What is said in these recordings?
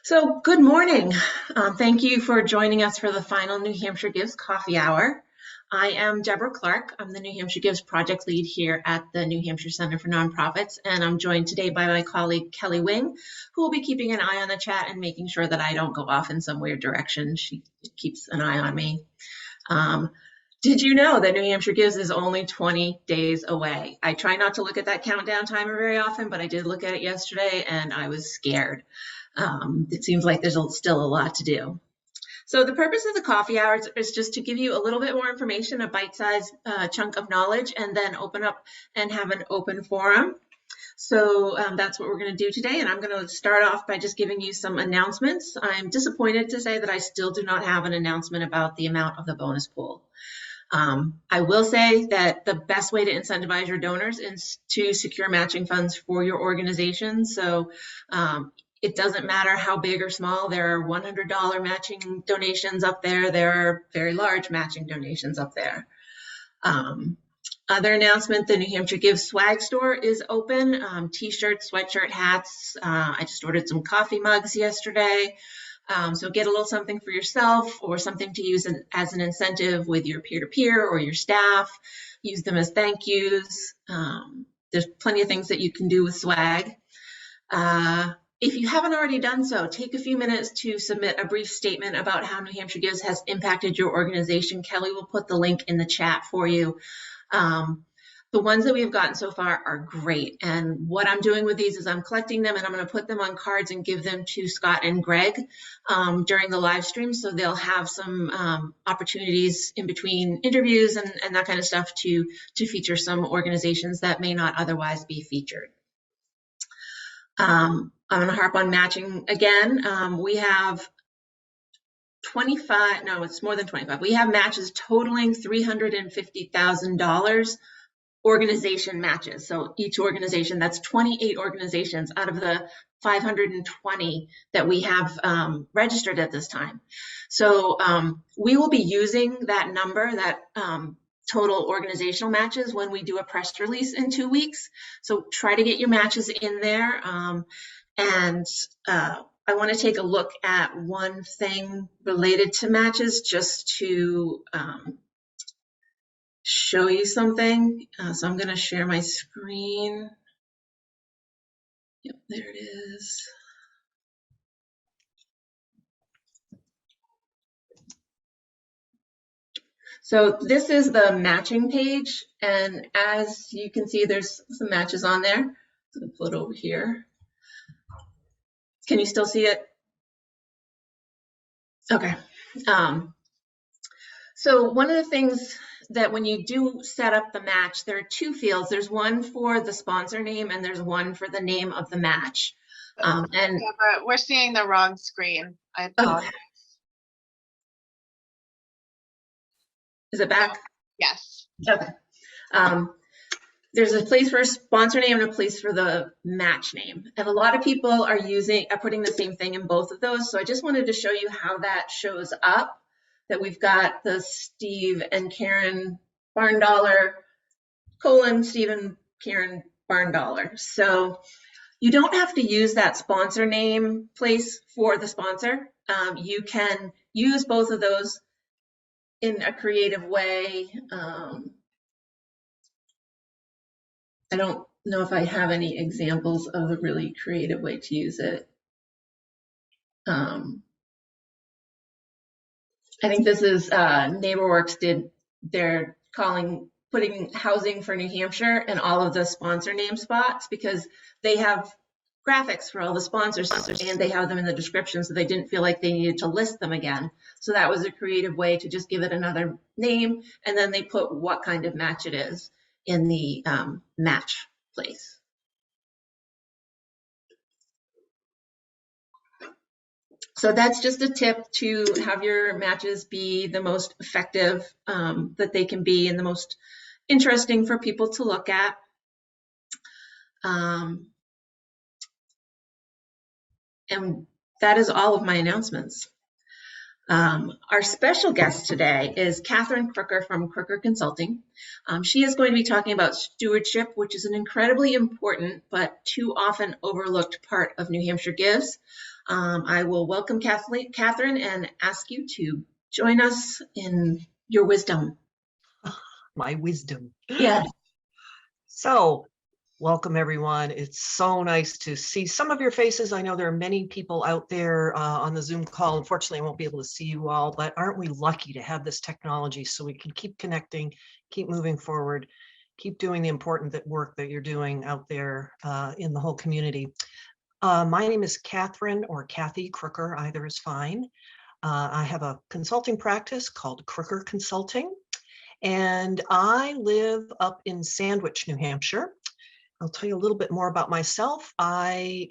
So, good morning. Thank you for joining us for the final New Hampshire Gives Coffee Hour. I am Deborah Clark. I'm the New Hampshire Gives project lead here at the New Hampshire Center for Nonprofits, and I'm joined today by my colleague Kelly Wing, who will be keeping an eye on the chat and making sure that I don't go off in some weird direction. She keeps an eye on me. Did you know that New Hampshire Gives is only 20 days away? I try not to look at that countdown timer very often, but I did look at it yesterday and I was scared. It seems like there's still a lot to do. So the purpose of the coffee hour is just to give you a little bit more information, a bite-sized chunk of knowledge, and then open up and have an open forum. So that's what we're going to do today, and I'm going to start off by just giving you some announcements. I'm disappointed to say that I still do not have an announcement about the amount of the bonus pool. I will say that the best way to incentivize your donors is to secure matching funds for your organization. So it doesn't matter how big or small. There are $100 matching donations up there. There are very large matching donations up there. Other announcement, the New Hampshire Gives swag store is open. T-shirts, sweatshirt, hats. I just ordered some coffee mugs yesterday. So get a little something for yourself or something to use as an incentive with your peer-to-peer or your staff. Use them as thank yous. There's plenty of things that you can do with swag. If you haven't already done so, take a few minutes to submit a brief statement about how New Hampshire Gives has impacted your organization. Kelly will put the link in the chat for you. The ones that we have gotten so far are great. And what I'm doing with these is I'm collecting them and I'm going to put them on cards and give them to Scott and Greg during the live stream. So they'll have some opportunities in between interviews and that kind of stuff to feature some organizations that may not otherwise be featured. I'm going to harp on matching again. We have 25, no, it's more than 25. We have matches totaling $350,000 organization matches. So each organization, that's 28 organizations out of the 520 that we have registered at this time. So we will be using that number, that total organizational matches, when we do a press release in 2 weeks. So try to get your matches in there. I want to take a look at one thing related to matches just to show you something. So I'm going to share my screen. Yep, there it is. So this is the matching page, and as you can see, there's some matches on there. So I'm going to put it over here. Can you still see it? Okay. So one of the things that when you do set up the match, there are two fields. There's one for the sponsor name and there's one for the name of the match. Yeah, but we're seeing the wrong screen. I apologize. Is it back? Yes. Okay. There's a place for a sponsor name and a place for the match name. And a lot of people are putting the same thing in both of those. So I just wanted to show you how that shows up, that we've got the Steve and Karen Barn Dollar, Steve and Karen Barn Dollar. So you don't have to use that sponsor name place for the sponsor. You can use both of those in a creative way. I don't know if I have any examples of a really creative way to use it. I think this is NeighborWorks putting housing for New Hampshire and all of the sponsor name spots, because they have graphics for all the sponsors and they have them in the description, so they didn't feel like they needed to list them again. So that was a creative way to just give it another name, and then they put what kind of match it is in the match place. So that's just a tip to have your matches be the most effective that they can be and the most interesting for people to look at. And that is all of my announcements. Our special guest today is Catherine Crooker from Crooker Consulting. She is going to be talking about stewardship, which is an incredibly important but too often overlooked part of New Hampshire Gives. I will welcome Catherine and ask you to join us in your wisdom. My wisdom. Yeah. So, welcome everyone. It's so nice to see some of your faces. I know there are many people out there on the Zoom call. Unfortunately, I won't be able to see you all, but aren't we lucky to have this technology so we can keep connecting, keep moving forward, keep doing the important work that you're doing out there in the whole community. My name is Catherine or Kathy Crooker, either is fine. I have a consulting practice called Crooker Consulting, and I live up in Sandwich, New Hampshire. I'll tell you a little bit more about myself. I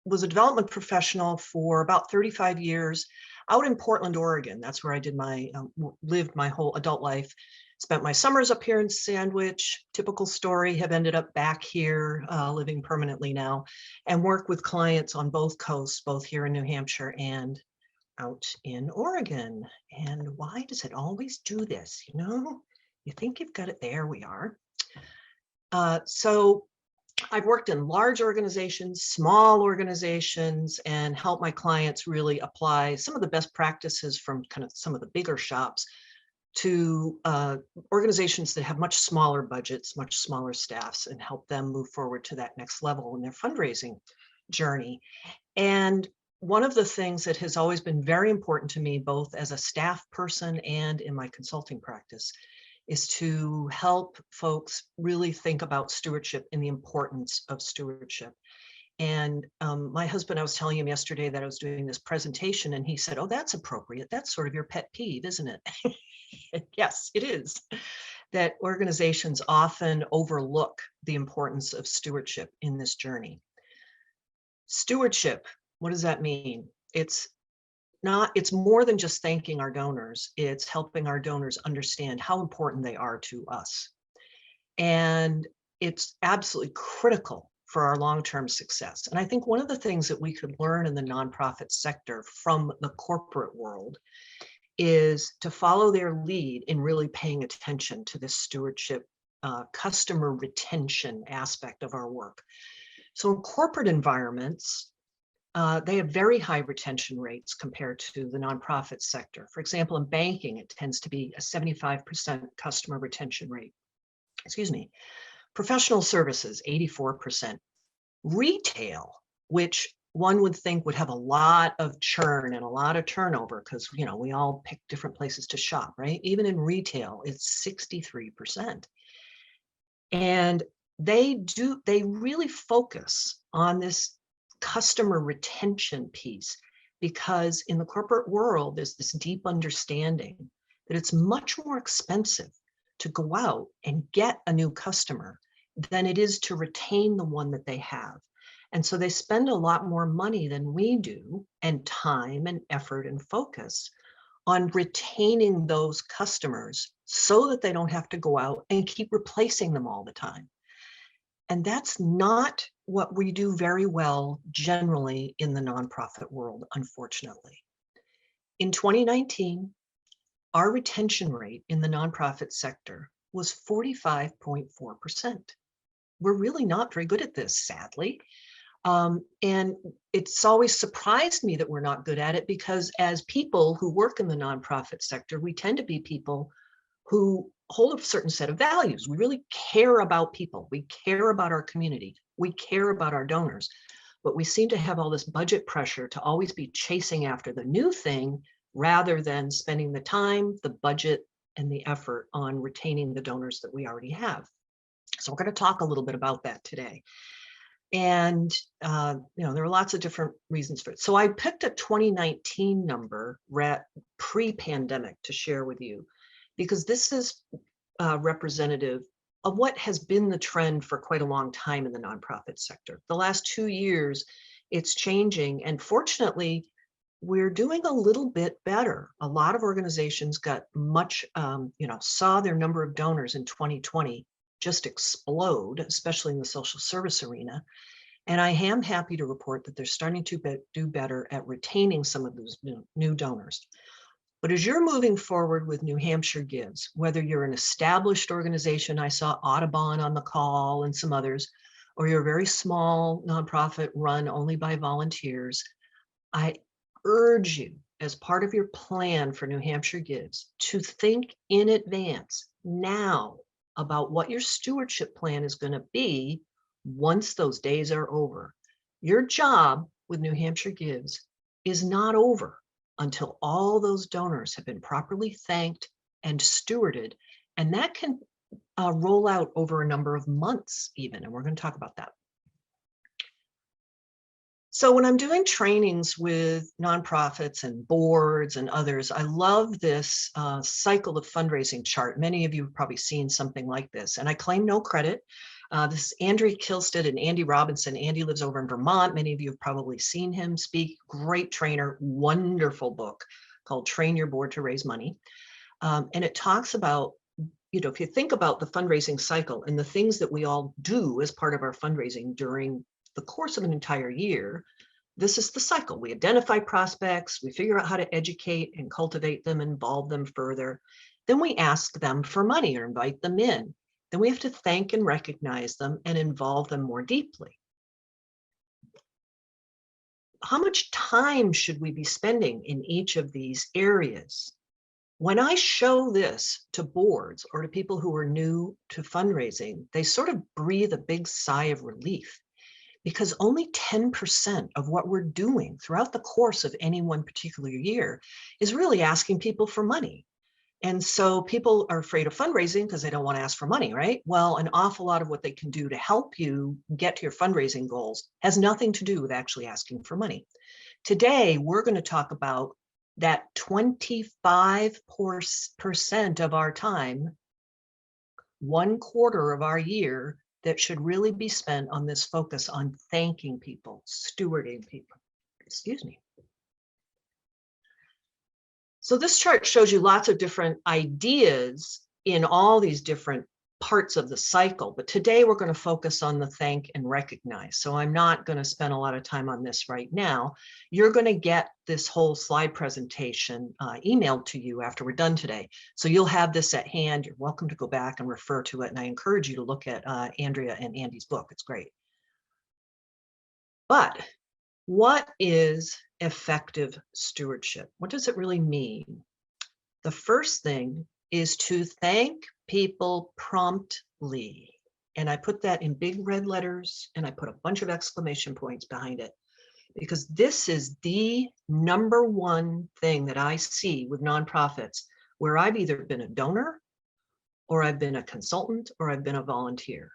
was a development professional for about 35 years out in Portland, Oregon. That's where I did lived my whole adult life. Spent my summers up here in Sandwich. Typical story, have ended up back here, living permanently now, and work with clients on both coasts, both here in New Hampshire and out in Oregon. And why does it always do this? You know, you think you've got it. There we are. So I've worked in large organizations, small organizations, and helped my clients really apply some of the best practices from kind of some of the bigger shops to organizations that have much smaller budgets, much smaller staffs, and help them move forward to that next level in their fundraising journey. And one of the things that has always been very important to me, both as a staff person and in my consulting practice, is to help folks really think about stewardship and the importance of stewardship. And my husband, I was telling him yesterday that I was doing this presentation, and he said, "Oh, that's appropriate. That's sort of your pet peeve, isn't it?" Yes, it is. That organizations often overlook the importance of stewardship in this journey. Stewardship, what does that mean? It's more than just thanking our donors. It's helping our donors understand how important they are to us. And it's absolutely critical for our long-term success. And I think one of the things that we could learn in the nonprofit sector from the corporate world is to follow their lead in really paying attention to this stewardship, customer retention aspect of our work. So in corporate environments, they have very high retention rates compared to the nonprofit sector. For example, in banking, it tends to be a 75% customer retention rate. Excuse me. Professional services, 84%. Retail, which one would think would have a lot of churn and a lot of turnover because, you know, we all pick different places to shop, right? Even in retail, it's 63%. And they really focus on this customer retention piece, because in the corporate world, there's this deep understanding that it's much more expensive to go out and get a new customer than it is to retain the one that they have. And so they spend a lot more money than we do, and time and effort and focus on retaining those customers so that they don't have to go out and keep replacing them all the time. And that's not what we do very well generally in the nonprofit world, unfortunately. In 2019, our retention rate in the nonprofit sector was 45.4%. We're really not very good at this, sadly. And it's always surprised me that we're not good at it, because as people who work in the nonprofit sector, we tend to be people who hold a certain set of values. We really care about people. We care about our community. We care about our donors. But we seem to have all this budget pressure to always be chasing after the new thing rather than spending the time, the budget, and the effort on retaining the donors that we already have. So we're going to talk a little bit about that today. And, there are lots of different reasons for it. So I picked a 2019 number pre-pandemic to share with you, because this is representative of what has been the trend for quite a long time in the nonprofit sector. The last 2 years, it's changing. And fortunately, we're doing a little bit better. A lot of organizations got saw their number of donors in 2020 just explode, especially in the social service arena. And I am happy to report that they're starting to do better at retaining some of those new donors. But as you're moving forward with New Hampshire Gives, whether you're an established organization, I saw Audubon on the call and some others, or you're a very small nonprofit run only by volunteers, I urge you, as part of your plan for New Hampshire Gives, to think in advance now about what your stewardship plan is going to be once those days are over. Your job with New Hampshire Gives is not over until all those donors have been properly thanked and stewarded. And that can roll out over a number of months even, and we're going to talk about that. So when I'm doing trainings with nonprofits and boards and others, I love this cycle of fundraising chart. Many of you have probably seen something like this, and I claim no credit. This is Andrew Kilstead and Andy Robinson. Andy lives over in Vermont. Many of you have probably seen him speak. Great trainer, wonderful book called Train Your Board to Raise Money. And it talks about, if you think about the fundraising cycle and the things that we all do as part of our fundraising during the course of an entire year, this is the cycle. We identify prospects, we figure out how to educate and cultivate them, involve them further. Then we ask them for money or invite them in. Then we have to thank and recognize them and involve them more deeply. How much time should we be spending in each of these areas? When I show this to boards or to people who are new to fundraising, they sort of breathe a big sigh of relief, because only 10% of what we're doing throughout the course of any one particular year is really asking people for money. And so people are afraid of fundraising because they don't want to ask for money, right? Well, an awful lot of what they can do to help you get to your fundraising goals has nothing to do with actually asking for money. Today, we're going to talk about that 25% of our time, 1/4 of our year, that should really be spent on this focus on thanking people, stewarding people. Excuse me. So this chart shows you lots of different ideas in all these different parts of the cycle, but today we're going to focus on the thank and recognize. So I'm not going to spend a lot of time on this right now. You're going to get this whole slide presentation emailed to you after we're done today. So you'll have this at hand. You're welcome to go back and refer to it. And I encourage you to look at Andrea and Andy's book. It's great. But what is effective stewardship? What does it really mean? The first thing is to thank people promptly. And I put that in big red letters, and I put a bunch of exclamation points behind it, because this is the #1 thing that I see with nonprofits where I've either been a donor or I've been a consultant or I've been a volunteer,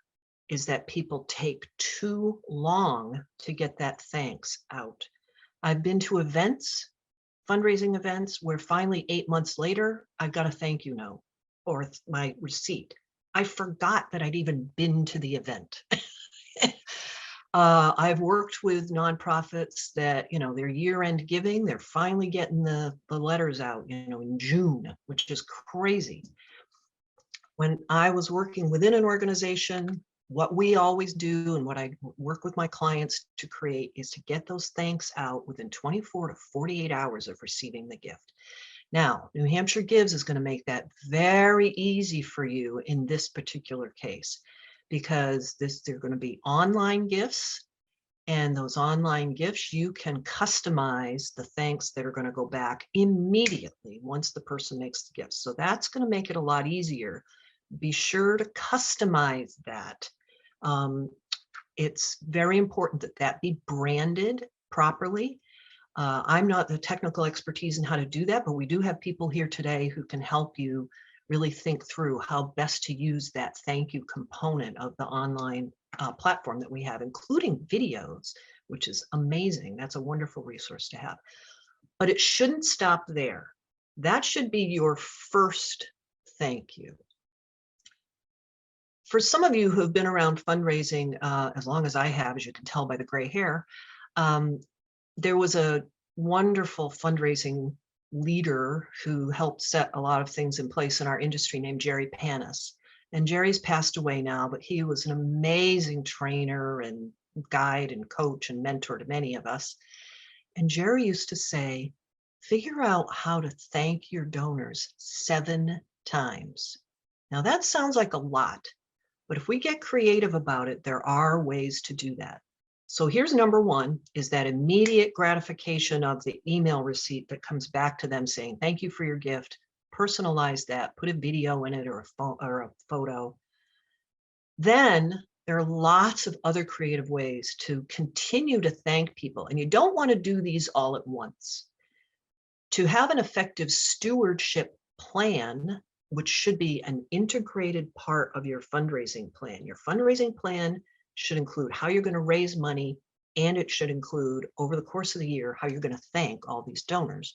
is that people take too long to get that thanks out. I've been to events, fundraising events, where finally 8 months later, I've got a thank you note or my receipt. I forgot that I'd even been to the event. I've worked with nonprofits that, their year-end giving, they're finally getting the letters out, in June, which is crazy. When I was working within an organization, what we always do and what I work with my clients to create is to get those thanks out within 24 to 48 hours of receiving the gift. Now, New Hampshire Gives is going to make that very easy for you in this particular case, because they're going to be online gifts, and those online gifts, you can customize the thanks that are going to go back immediately once the person makes the gift. So that's going to make it a lot easier. Be sure to customize that. It's very important that that be branded properly. I'm not the technical expertise in how to do that, but we do have people here today who can help you really think through how best to use that thank you component of the online platform that we have, including videos, which is amazing. That's a wonderful resource to have. But it shouldn't stop there. That should be your first thank you. For some of you who have been around fundraising as long as I have, as you can tell by the gray hair, there was a wonderful fundraising leader who helped set a lot of things in place in our industry named Jerry Panis. And Jerry's passed away now, but he was an amazing trainer and guide and coach and mentor to many of us. And Jerry used to say, figure out how to thank your donors 7 times. Now that sounds like a lot, but if we get creative about it, there are ways to do that. So here's number 1, is that immediate gratification of the email receipt that comes back to them saying, thank you for your gift. Personalize that, put a video in it or a photo. Then there are lots of other creative ways to continue to thank people. And you don't want to do these all at once. To have an effective stewardship plan, which should be an integrated part of your fundraising plan. Your fundraising plan should include how you're going to raise money, and it should include, over the course of the year, how you're going to thank all these donors.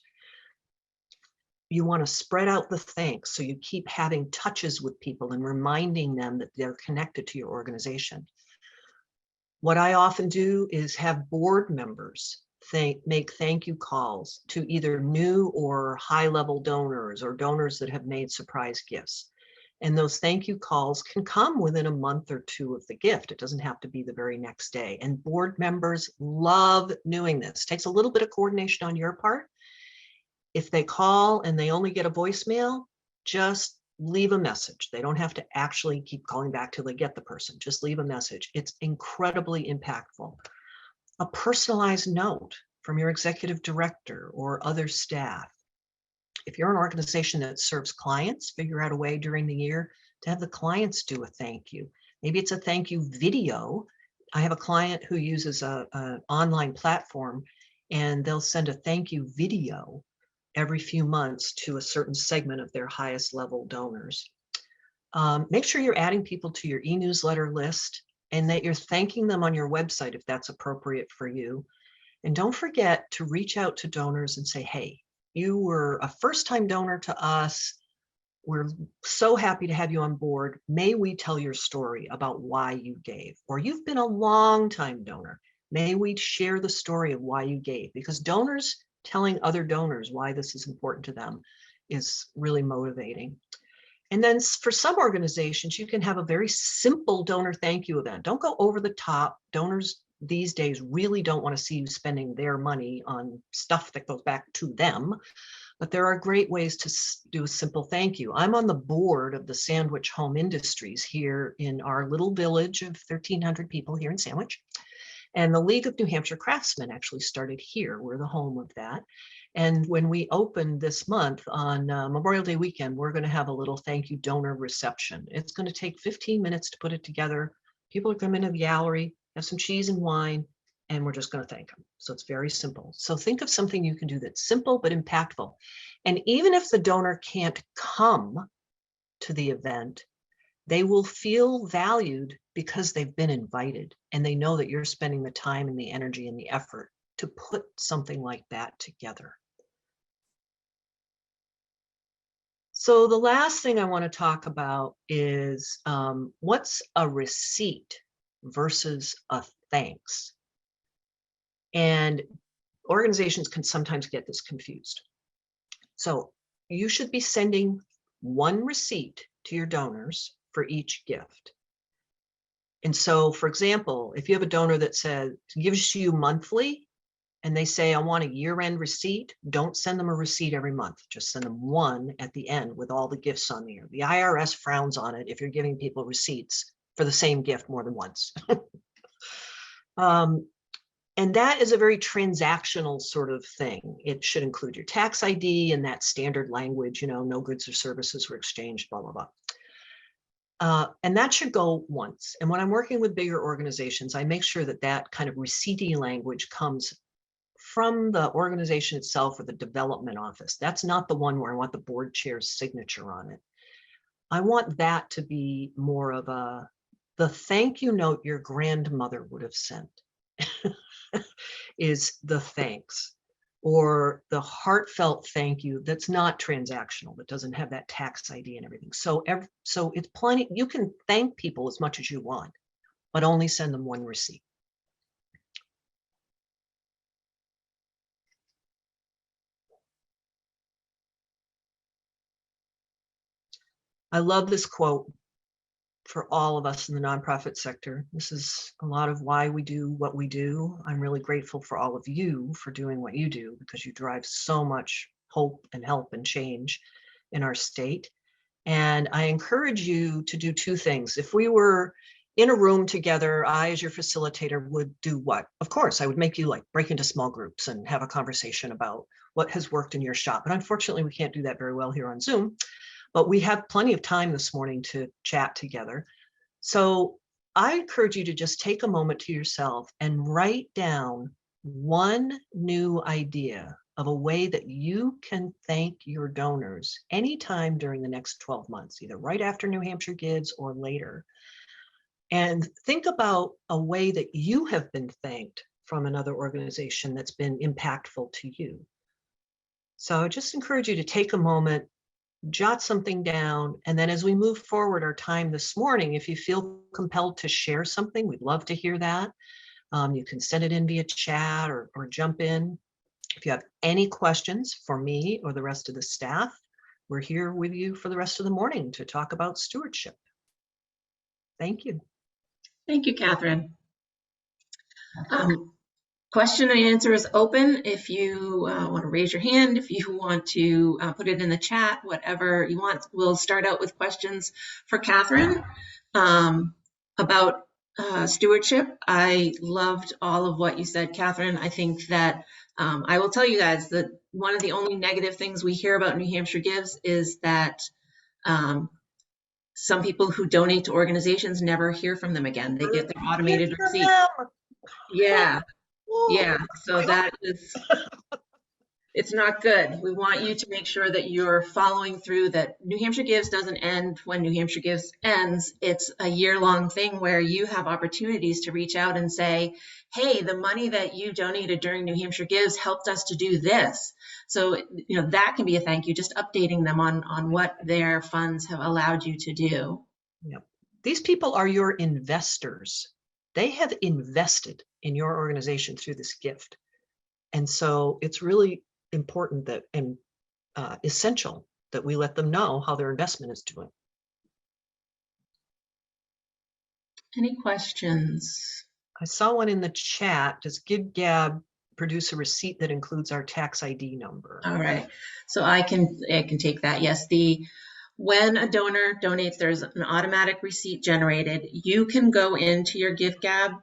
You want to spread out the thanks so you keep having touches with people and reminding them that they're connected to your organization. What I often do is have board members make thank you calls to either new or high-level donors or donors that have made surprise gifts. And those thank you calls can come within a month or 2 of the gift. It doesn't have to be the very next day. And board members love doing this. It takes a little bit of coordination on your part. If they call and they only get a voicemail, just leave a message. They don't have to actually keep calling back till they get the person. Just leave a message. It's incredibly impactful. A personalized note from your executive director or other staff. If you're an organization that serves clients, figure out a way during the year to have the clients do a thank you. Maybe it's a thank you video. I have a client who uses an online platform, and they'll send a thank you video every few months to a certain segment of their highest level donors. Make sure you're adding people to your e-newsletter list and that you're thanking them on your website if that's appropriate for you. And don't forget to reach out to donors and say, hey, you were a first-time donor to us. We're so happy to have you on board. May we tell your story about why you gave? Or you've been a long-time donor. May we share the story of why you gave? Because donors telling other donors why this is important to them is really motivating. And then for some organizations, you can have a very simple donor thank you event. Don't go over the top. Donors these days really don't want to see you spending their money on stuff that goes back to them. But there are great ways to do a simple thank you. I'm on the board of the Sandwich Home Industries here in our little village of 1,300 people here in Sandwich. And the League of New Hampshire Craftsmen actually started here. We're the home of that. And when we open this month on Memorial Day weekend, we're going to have a little thank you donor reception. It's going to take 15 minutes to put it together. People are coming into the gallery, have some cheese and wine, and we're just going to thank them. So it's very simple. So think of something you can do that's simple but impactful. And even if the donor can't come to the event, they will feel valued because they've been invited and they know that you're spending the time and the energy and the effort to put something like that together. So the last thing I want to talk about is what's a receipt versus a thanks? And organizations can sometimes get this confused. So you should be sending one receipt to your donors for each gift. And so, for example, if you have a donor that says gives you monthly and they say, I want a year-end receipt, don't send them a receipt every month. Just send them one at the end with all the gifts on there. The IRS frowns on it if you're giving people receipts for the same gift more than once. And that is a very transactional sort of thing. It should include your tax ID and that standard language, you know, no goods or services were exchanged, blah, blah, blah. And that should go once. And when I'm working with bigger organizations, I make sure that that kind of receipty language comes from the organization itself or the development office. That's not the one where I want the board chair's signature on it. I want that to be more of the thank you note your grandmother would have sent is the thanks, or the heartfelt thank you that's not transactional, that doesn't have that tax ID and everything. So it's plenty. You can thank people as much as you want, but only send them one receipt. I love this quote for all of us in the nonprofit sector. This is a lot of why we do what we do. I'm really grateful for all of you for doing what you do, because you drive so much hope and help and change in our state. And I encourage you to do two things. If we were in a room together, I, as your facilitator, would do what? Of course, I would make you like break into small groups and have a conversation about what has worked in your shop. And unfortunately, we can't do that very well here on Zoom, but we have plenty of time this morning to chat together. So I encourage you to just take a moment to yourself and write down one new idea of a way that you can thank your donors anytime during the next 12 months, either right after New Hampshire Gives or later. And think about a way that you have been thanked from another organization that's been impactful to you. So I just encourage you to take a moment, jot something down, and then as we move forward our time this morning, if you feel compelled to share something, we'd love to hear that. You can send it in via chat or jump in. If you have any questions for me or the rest of the staff, we're here with you for the rest of the morning to talk about stewardship. Thank you. Thank you, Catherine. Question and answer is open. If you want to raise your hand, if you want to put it in the chat, whatever you want. We'll start out with questions for Catherine about stewardship. I loved all of what you said, Catherine. I think that I will tell you guys that one of the only negative things we hear about New Hampshire Gives is that some people who donate to organizations never hear from them again. They get their automated receipt. Yeah. Yeah. So that is, it's not good. We want you to make sure that you're following through, that New Hampshire Gives doesn't end when New Hampshire Gives ends. It's a year-long thing where you have opportunities to reach out and say, hey, the money that you donated during New Hampshire Gives helped us to do this. So, you know, that can be a thank you, just updating them on what their funds have allowed you to do. Yep. These people are your investors. They have invested in your organization through this gift. And so it's really important that and essential that we let them know how their investment is doing. Any questions? I saw one in the chat. Does GibGab produce a receipt that includes our tax ID number? All right, so I can take that. Yes, when a donor donates, there's an automatic receipt generated. You can go into your GivGab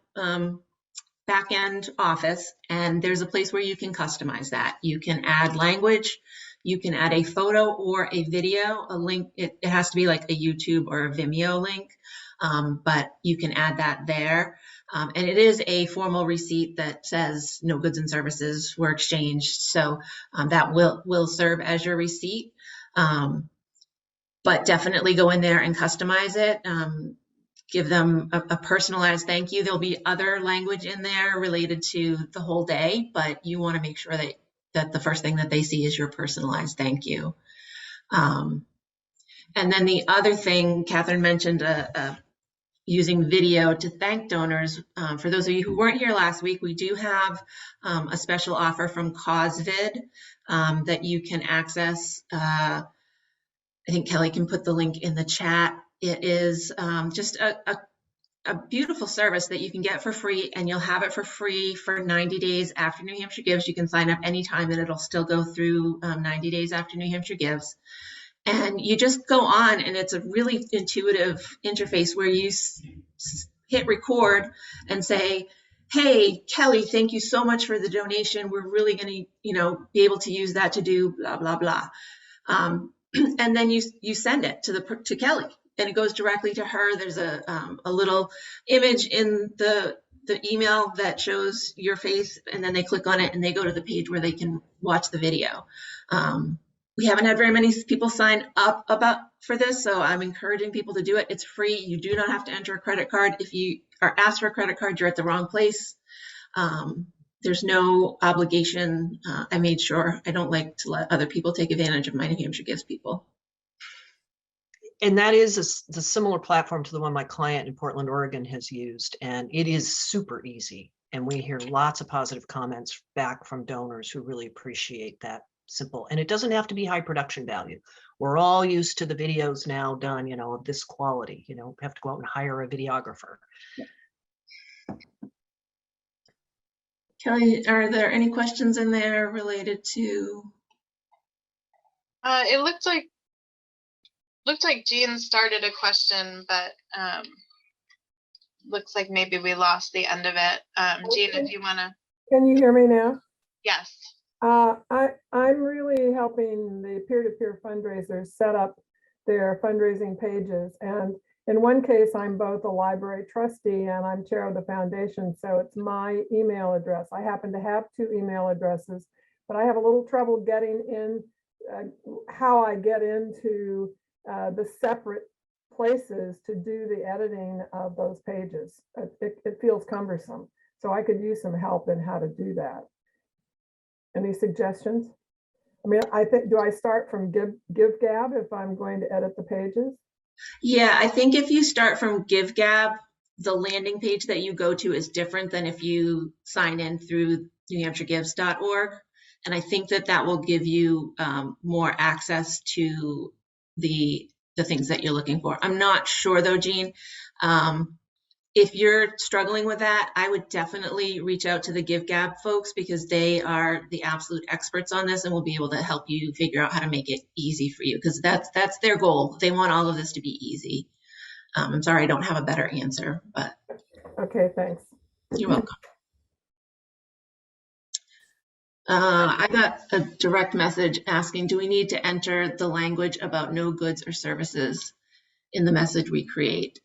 backend office, and there's a place where you can customize that. You can add language, you can add a photo or a video, a link. It has to be like a YouTube or a Vimeo link, but you can add that there. And it is a formal receipt that says no goods and services were exchanged. So that will serve as your receipt. But definitely go in there and customize it. Give them a personalized thank you. There'll be other language in there related to the whole day, but you want to make sure that the first thing that they see is your personalized thank you. And then the other thing, Catherine mentioned using video to thank donors. For those of you who weren't here last week, we do have a special offer from CauseVid that you can access. I think Kelly can put the link in the chat. It is just a beautiful service that you can get for free, and you'll have it for free for 90 days after New Hampshire Gives. You can sign up anytime and it'll still go through 90 days after New Hampshire Gives. And you just go on, and it's a really intuitive interface where you hit record and say, hey, Kelly, thank you so much for the donation. We're really going to, be able to use that to do blah, blah, blah. And then you send it to Kelly, and it goes directly to her. There's a little image in the email that shows your face, and then they click on it and they go to the page where they can watch the video. We haven't had very many people sign up for this, so I'm encouraging people to do it. It's free. You do not have to enter a credit card. If you are asked for a credit card, you're at the wrong place. There's no obligation. I made sure I don't like to let other people take advantage of my New Hampshire Gives people. And that is the similar platform to the one my client in Portland, Oregon has used. And it is super easy. And we hear lots of positive comments back from donors who really appreciate that simple. And it doesn't have to be high production value. We're all used to the videos now done, you know, of this quality, you know, have to go out and hire a videographer. Kelly, are there any questions in there related to? It looked like Jean started a question, but looks like maybe we lost the end of it. Jean, if you want to. Can you hear me now? Yes. I'm really helping the peer-to-peer fundraisers set up their fundraising pages. And in one case, I'm both a library trustee and I'm chair of the foundation. So it's my email address. I happen to have 2 email addresses, but I have a little trouble getting in, how I get into the separate places to do the editing of those pages. It feels cumbersome. So I could use some help in how to do that. Any suggestions? I mean, I think, do I start from GiveGab if I'm going to edit the pages? Yeah, I think if you start from GiveGab, the landing page that you go to is different than if you sign in through NewHampshireGives.org. And I think that will give you more access to the things that you're looking for. I'm not sure though, Jean. If you're struggling with that, I would definitely reach out to the GiveGab folks because they are the absolute experts on this and will be able to help you figure out how to make it easy for you because that's their goal. They want all of this to be easy. I'm sorry, I don't have a better answer, but. Okay, thanks. You're welcome. I got a direct message asking, do we need to enter the language about no goods or services in the message we create?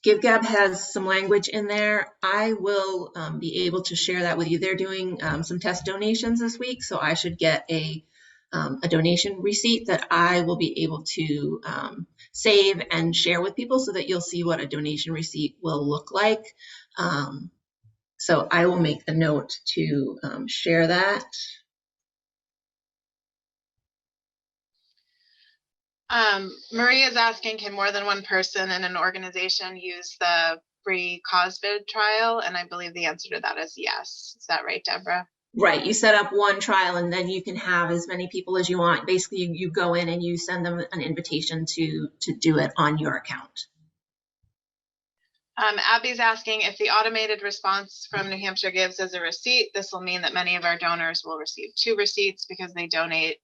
GiveGab has some language in there. I will be able to share that with you. They're doing some test donations this week, so I should get a donation receipt that I will be able to save and share with people so that you'll see what a donation receipt will look like. So I will make the note to share that. Maria is asking, can more than one person in an organization use the free COSVID trial? And I believe the answer to that is yes. Is that right, Deborah? Right. You set up one trial and then you can have as many people as you want. Basically, you go in and you send them an invitation to do it on your account. Abby's asking if the automated response from New Hampshire Gives is a receipt. This will mean that many of our donors will receive 2 receipts because they donate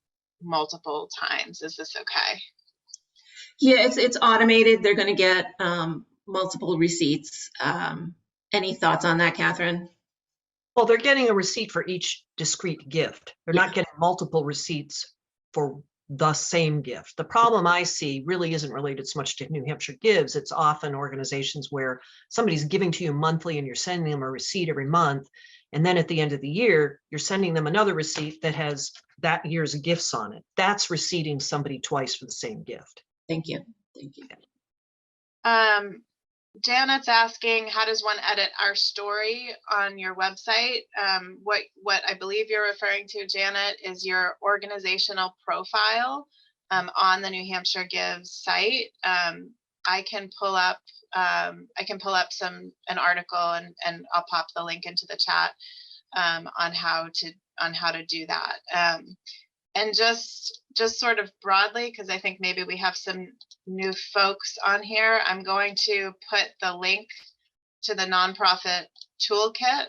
multiple times. Is this okay? Yeah, it's automated. They're going to get multiple receipts. Any thoughts on that, Catherine? Well, they're getting a receipt for each discrete gift. They're not getting multiple receipts for the same gift. The problem I see really isn't related so much to New Hampshire Gives. It's often organizations where somebody's giving to you monthly and you're sending them a receipt every month. And then at the end of the year, you're sending them another receipt that has that year's gifts on it. That's receipting somebody twice for the same gift. Thank you. Thank you. Janet's asking, how does one edit our story on your website? What I believe you're referring to, Janet, is your organizational profile on the New Hampshire Gives site. I can pull up an article and I'll pop the link into the chat on how to do that. And just sort of broadly, because I think maybe we have some new folks on here, I'm going to put the link to the nonprofit toolkit,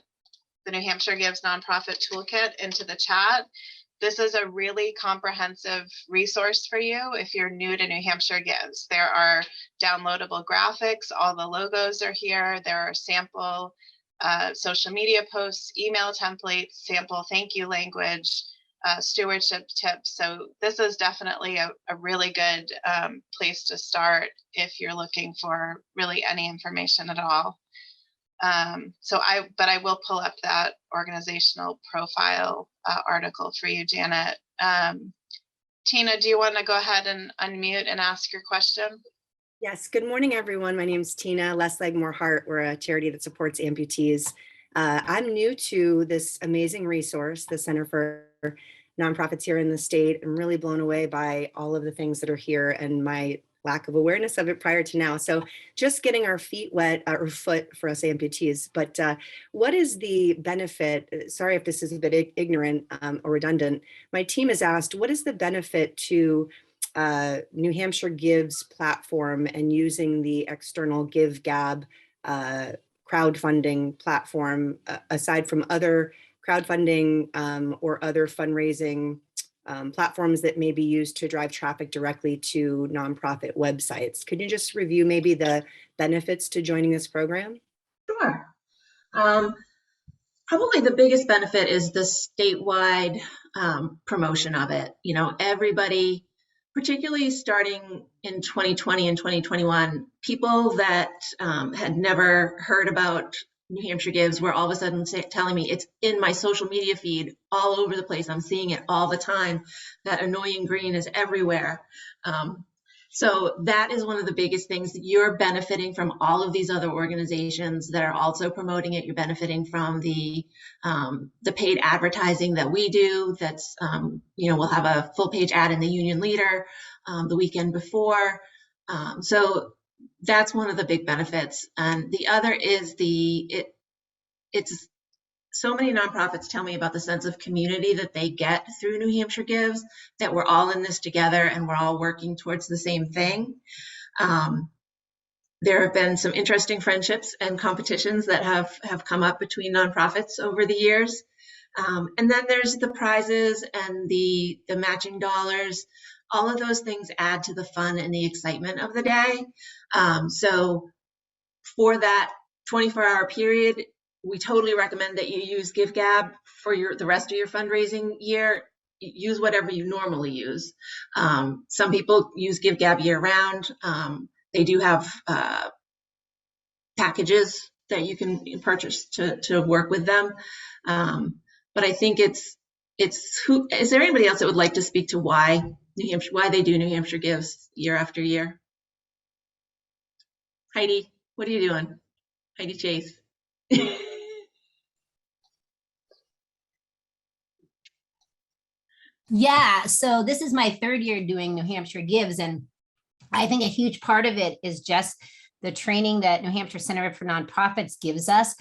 the New Hampshire Gives nonprofit toolkit, into the chat. This is a really comprehensive resource for you if you're new to New Hampshire Gives. There are downloadable graphics, all the logos are here, there are sample social media posts, email templates, sample thank you language, stewardship tips. So this is definitely a really good place to start if you're looking for really any information at all. But I will pull up that organizational profile article for you, Janet. Tina, do you want to go ahead and unmute and ask your question? Yes, good morning, everyone. My name is Tina, Less Leg, More Heart. We're a charity that supports amputees. I'm new to this amazing resource, the Center for Nonprofits here in the state. I'm really blown away by all of the things that are here, and my lack of awareness of it prior to now. So just getting our feet wet, or foot for us amputees. But what is the benefit? Sorry if this is a bit ignorant or redundant. My team has asked, what is the benefit to New Hampshire Gives platform and using the external GiveGab crowdfunding platform, aside from other crowdfunding or other fundraising platforms that may be used to drive traffic directly to nonprofit websites? Could you just review maybe the benefits to joining this program? Sure. Probably the biggest benefit is the statewide promotion of it. You know, everybody, particularly starting in 2020 and 2021, people that had never heard about New Hampshire Gives were all of a sudden telling me it's in my social media feed all over the place. I'm seeing it all the time. That annoying green is everywhere. So that is one of the biggest things. You're benefiting from all of these other organizations that are also promoting it. You're benefiting from the paid advertising that we do. That's, you know, we'll have a full page ad in the Union Leader the weekend before. So that's one of the big benefits. And the other is it's so many nonprofits tell me about the sense of community that they get through New Hampshire Gives, that we're all in this together and we're all working towards the same thing. There have been some interesting friendships and competitions that have come up between nonprofits over the years. And then there's the prizes and the matching dollars. All of those things add to the fun and the excitement of the day. So for that 24-hour period, we totally recommend that you use GiveGab for the rest of your fundraising year. Use whatever you normally use. Some people use GiveGab year round. They do have packages that you can purchase to work with them. But I think is there anybody else that would like to speak to why they do New Hampshire Gives year after year? Heidi, what are you doing? Heidi Chase. Yeah, so this is my third year doing New Hampshire Gives, and I think a huge part of it is just the training that New Hampshire Center for Nonprofits gives us.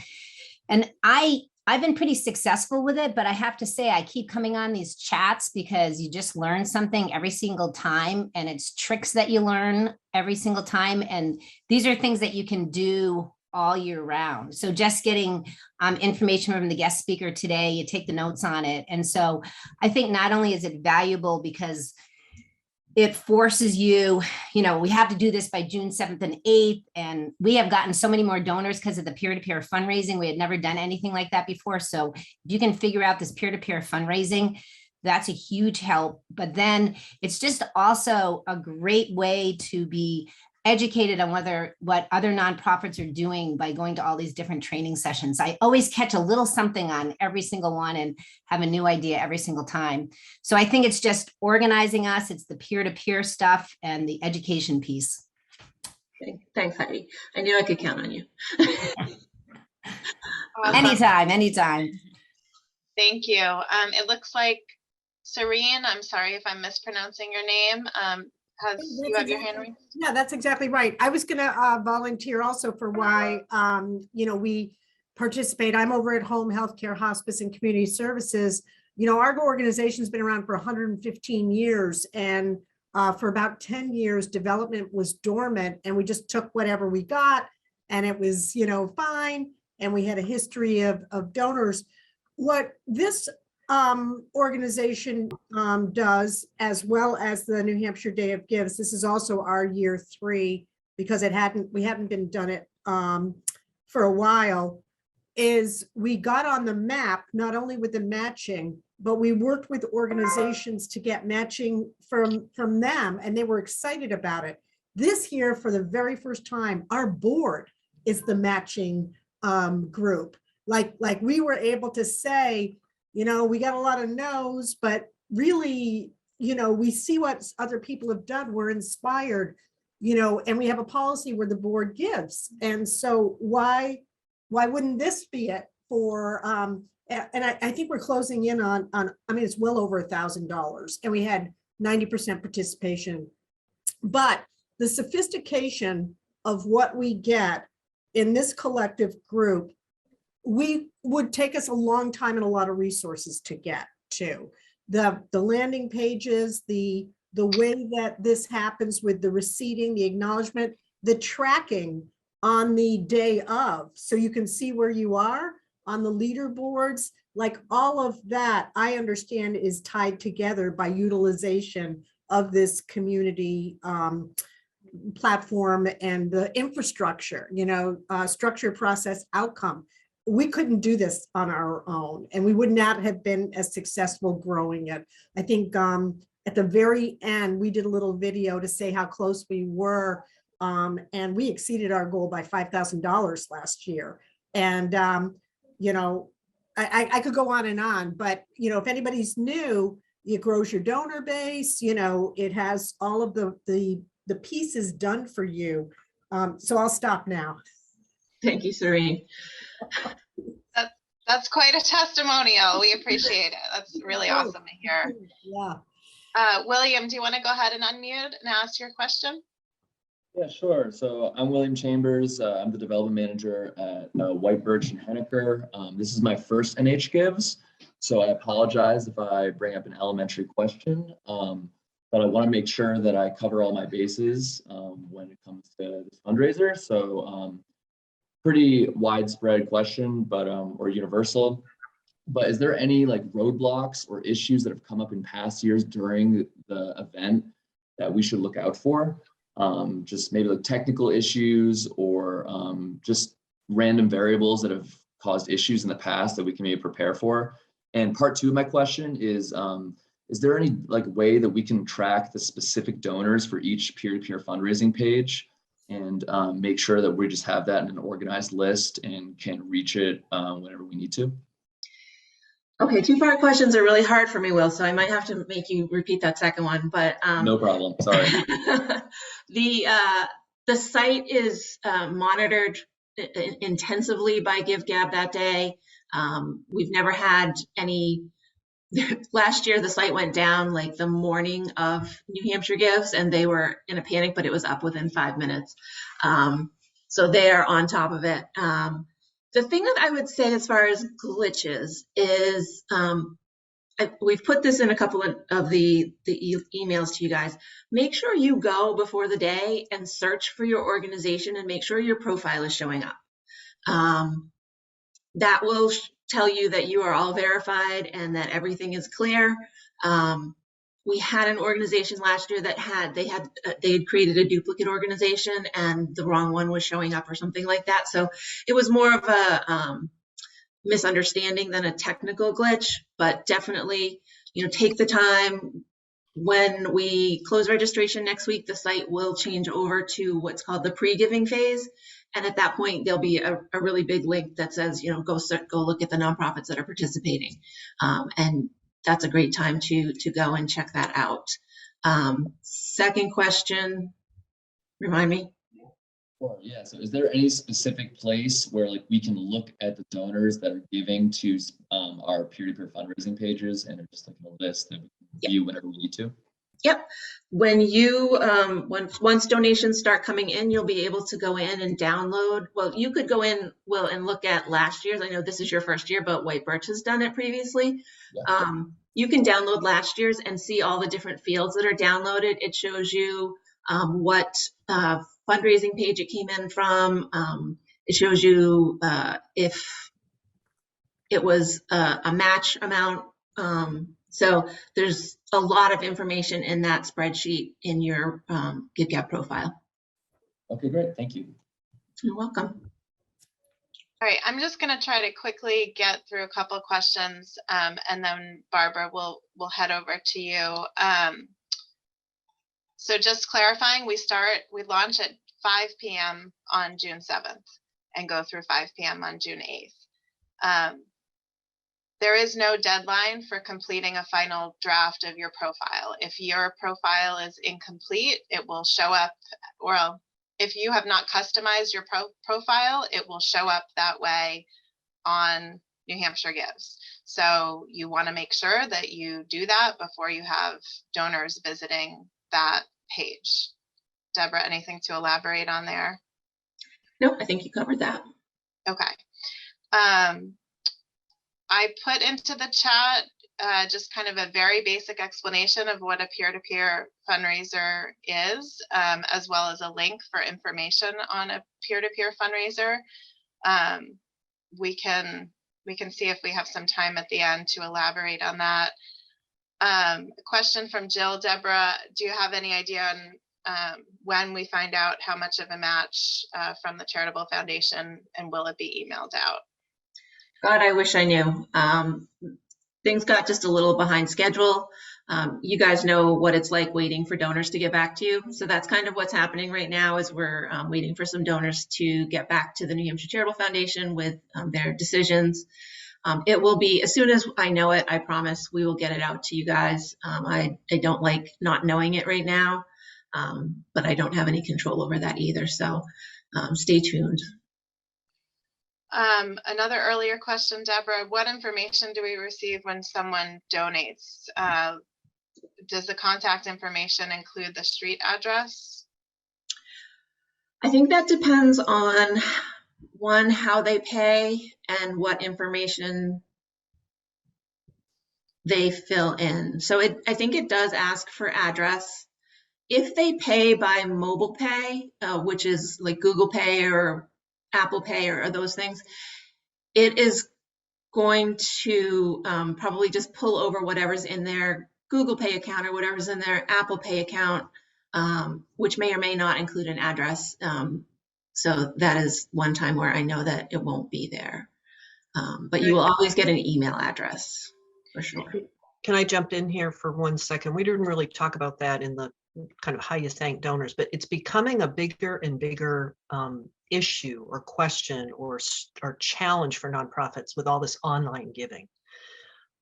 And I've been pretty successful with it, but I have to say I keep coming on these chats because you just learn something every single time, and it's tricks that you learn every single time. And these are things that you can do all year round. So just getting information from the guest speaker today, you take the notes on it. And so I think not only is it valuable because it forces you, you know, we have to do this by June 7th and 8th. And we have gotten so many more donors because of the peer-to-peer fundraising. We had never done anything like that before. So if you can figure out this peer-to-peer fundraising, that's a huge help. But then it's just also a great way to be educated on what other nonprofits are doing by going to all these different training sessions. I always catch a little something on every single one and have a new idea every single time. So I think it's just organizing us. It's the peer-to-peer stuff and the education piece. Thanks, Heidi. I knew I could count on you. Anytime. Thank you. It looks like Serene, I'm sorry if I'm mispronouncing your name. You have your hand raised? Yeah, that's exactly right. I was going to volunteer also for why, we participate. I'm over at Home Healthcare, Hospice, and Community Services. You know, our organization's been around for 115 years, and for about 10 years, development was dormant, and we just took whatever we got, and it was, fine. And we had a history of donors. What this organization does, as well as the New Hampshire Day of Gives. This is also our year 3 because we hadn't been done it for a while. Is we got on the map not only with the matching, but we worked with organizations to get matching from them, and they were excited about it. This year, for the very first time, our board is the matching group. Like we were able to say, we got a lot of no's, but really, we see what other people have done. We're inspired, and we have a policy where the board gives. And so why wouldn't this be it for, and I think we're closing in on, it's well over $1,000, and we had 90% participation. But the sophistication of what we get in this collective group, we would take us a long time and a lot of resources to get to. The landing pages, the way that this happens with the receipting, the acknowledgement, the tracking on the day of, so you can see where you are on the leaderboards, like all of that, I understand is tied together by utilization of this community platform and the infrastructure, structure, process, outcome. We couldn't do this on our own, and we would not have been as successful growing it. I think at the very end, we did a little video to say how close we were, and we exceeded our goal by $5,000 last year. And I could go on and on, but if anybody's new, it grows your donor base. It has all of the pieces done for you. So I'll stop now. Thank you, Serene. That's quite a testimonial. We appreciate it. That's really awesome to hear. Yeah. William, do you want to go ahead and unmute and ask your question? Yeah, sure. So I'm William Chambers. I'm the development manager at White Birch and Henniker. This is my first NH Gives, so I apologize if I bring up an elementary question, but I want to make sure that I cover all my bases when it comes to this fundraiser. So pretty widespread question, but or universal. But is there any like roadblocks or issues that have come up in past years during the event that we should look out for? Just maybe like technical issues or just random variables that have caused issues in the past that we can maybe prepare for. And part two of my question is there any like way that we can track the specific donors for each peer-to-peer fundraising page and make sure that we just have that in an organized list and can reach it whenever we need to? Okay, two-part questions are really hard for me, Will, so I might have to make you repeat that second one, but No problem, sorry. The site is monitored intensively by GiveGab that day. We've never had any. Last year, the site went down like the morning of New Hampshire Gives, and they were in a panic, but it was up within 5 minutes. So they're on top of it. The thing that I would say as far as glitches is, we've put this in a couple of the emails to you guys. Make sure you go before the day and search for your organization and make sure your profile is showing up. That will tell you that you are all verified and that everything is clear. We had an organization last year that they had created a duplicate organization and the wrong one was showing up or something like that. So it was more of a misunderstanding than a technical glitch, but definitely, take the time. When we close registration next week, the site will change over to what's called the pre-giving phase. And at that point, there'll be a really big link that says, go look at the nonprofits that are participating. And that's a great time to go and check that out. Second question, remind me. Sure, yeah. So is there any specific place where like we can look at the donors that are giving to our peer-to-peer fundraising pages and just like a list that we can view whenever we need to? Yep. When you once donations start coming in, you'll be able to go in and download. Well, you could go in, Will, and look at last year's. I know this is your first year, but White Birch has done it previously. Yeah. You can download last year's and see all the different fields that are downloaded. It shows you what fundraising page it came in from. It shows you if it was a match amount. So there's a lot of information in that spreadsheet in your GiveGab profile. Okay, great. Thank you. You're welcome. All right, I'm just going to try to quickly get through a couple of questions, and then Barbara, we'll head over to you. So just clarifying, we launch at 5 p.m. on June 7th and go through 5 p.m. on June 8th. There is no deadline for completing a final draft of your profile. If your profile is incomplete, it will show up, or if you have not customized your profile, it will show up that way on New Hampshire Gives. So you want to make sure that you do that before you have donors visiting that page. Deborah, anything to elaborate on there? No, I think you covered that. Okay. I put into the chat just kind of a very basic explanation of what a peer-to-peer fundraiser is, as well as a link for information on a peer-to-peer fundraiser. We can see if we have some time at the end to elaborate on that. A question from Jill. Deborah, do you have any idea on when we find out how much of a match from the Charitable Foundation, and will it be emailed out? God, I wish I knew. Things got just a little behind schedule. You guys know what it's like waiting for donors to get back to you. So that's kind of what's happening right now, is we're waiting for some donors to get back to the New Hampshire Charitable Foundation with their decisions. It will be, as soon as I know it, I promise we will get it out to you guys. I don't like not knowing it right now, but I don't have any control over that either. So stay tuned. Another earlier question, Deborah, what information do we receive when someone donates? Does the contact information include the street address? I think that depends on, one, how they pay and what information they fill in. So I think it does ask for address. If they pay by mobile pay, which is like Google Pay or Apple Pay or those things, it is going to probably just pull over whatever's in their Google Pay account or whatever's in their Apple Pay account, which may or may not include an address. So that is one time where I know that it won't be there. But you will always get an email address for sure. Can I jump in here for 1 second? We didn't really talk about that in the kind of how you thank donors, but it's becoming a bigger and bigger issue or question or challenge for nonprofits with all this online giving.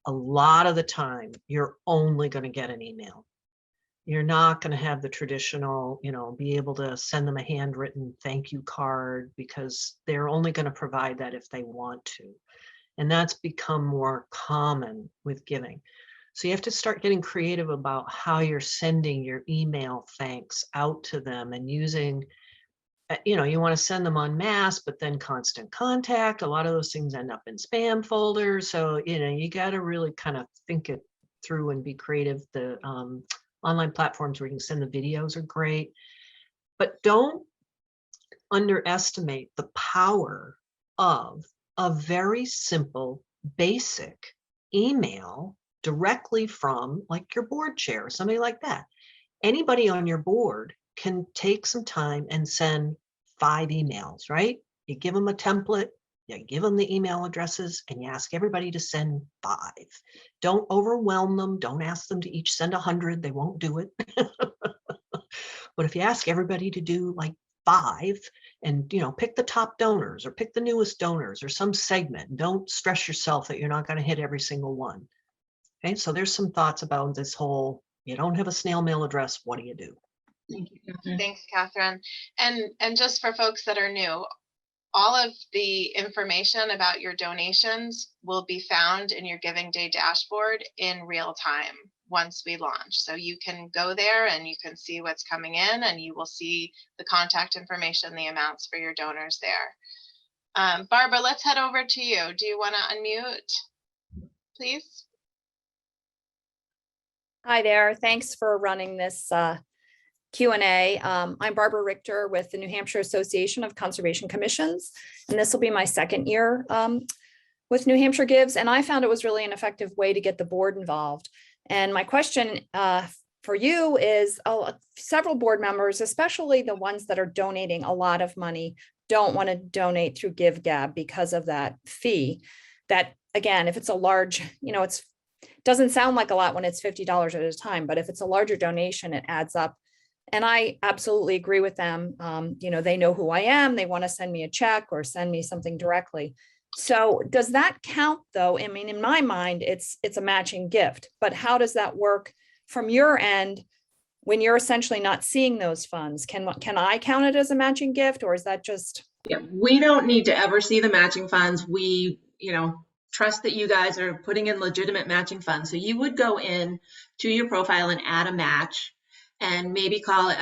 A lot of the time, you're only going to get an email. You're not going to have the traditional, be able to send them a handwritten thank you card, because they're only going to provide that if they want to. And that's become more common with giving. So you have to start getting creative about how you're sending your email thanks out to them, and using, you want to send them en masse, but then constant contact. A lot of those things end up in spam folders. So, you got to really kind of think it through and be creative. The online platforms where you can send the videos are great, but don't underestimate the power of a very simple, basic email directly from like your board chair or somebody like that. Anybody on your board can take some time and send 5 emails, right? You give them a template, you give them the email addresses, and you ask everybody to send 5. Don't overwhelm them. Don't ask them to each send 100. They won't do it. But if you ask everybody to do like 5 and, pick the top donors or pick the newest donors or some segment, don't stress yourself that you're not going to hit every single one. Okay, so there's some thoughts about this whole, you don't have a snail mail address, what do you do? Thank you, Catherine. Thanks, Catherine. And just for folks that are new, all of the information about your donations will be found in your Giving Day dashboard in real time once we launch. So you can go there and you can see what's coming in, and you will see the contact information, the amounts for your donors there. Barbara, let's head over to you. Do you want to unmute, please? Hi there. Thanks for running this Q&A. I'm Barbara Richter with the New Hampshire Association of Conservation Commissions, and this will be my second year with New Hampshire Gives, and I found it was really an effective way to get the board involved. And my question for you is, several board members, especially the ones that are donating a lot of money, don't want to donate through GiveGab because of that fee. That, again, if it's a large, it's doesn't sound like a lot when it's $50 at a time, but if it's a larger donation, it adds up. And I absolutely agree with them. They know who I am. They want to send me a check or send me something directly. So does that count though? I mean, in my mind, it's a matching gift, but how does that work from your end when you're essentially not seeing those funds? Can I count it as a matching gift, or is that just? Yeah, we don't need to ever see the matching funds. We, trust that you guys are putting in legitimate matching funds. So you would go in to your profile and add a match. and maybe call it,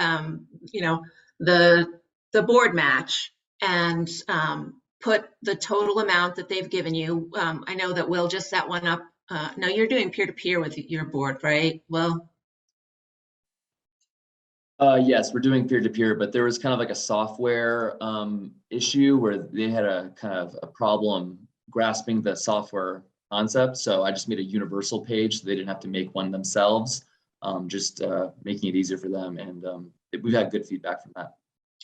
the board match, and put the total amount that they've given you. I know that Will just set one up. No, you're doing peer-to-peer with your board, right? Will? Yes, we're doing peer-to-peer, but there was kind of like a software issue where they had a kind of a problem grasping the software concept. So I just made a universal page so they didn't have to make one themselves, just making it easier for them. And we've had good feedback from that.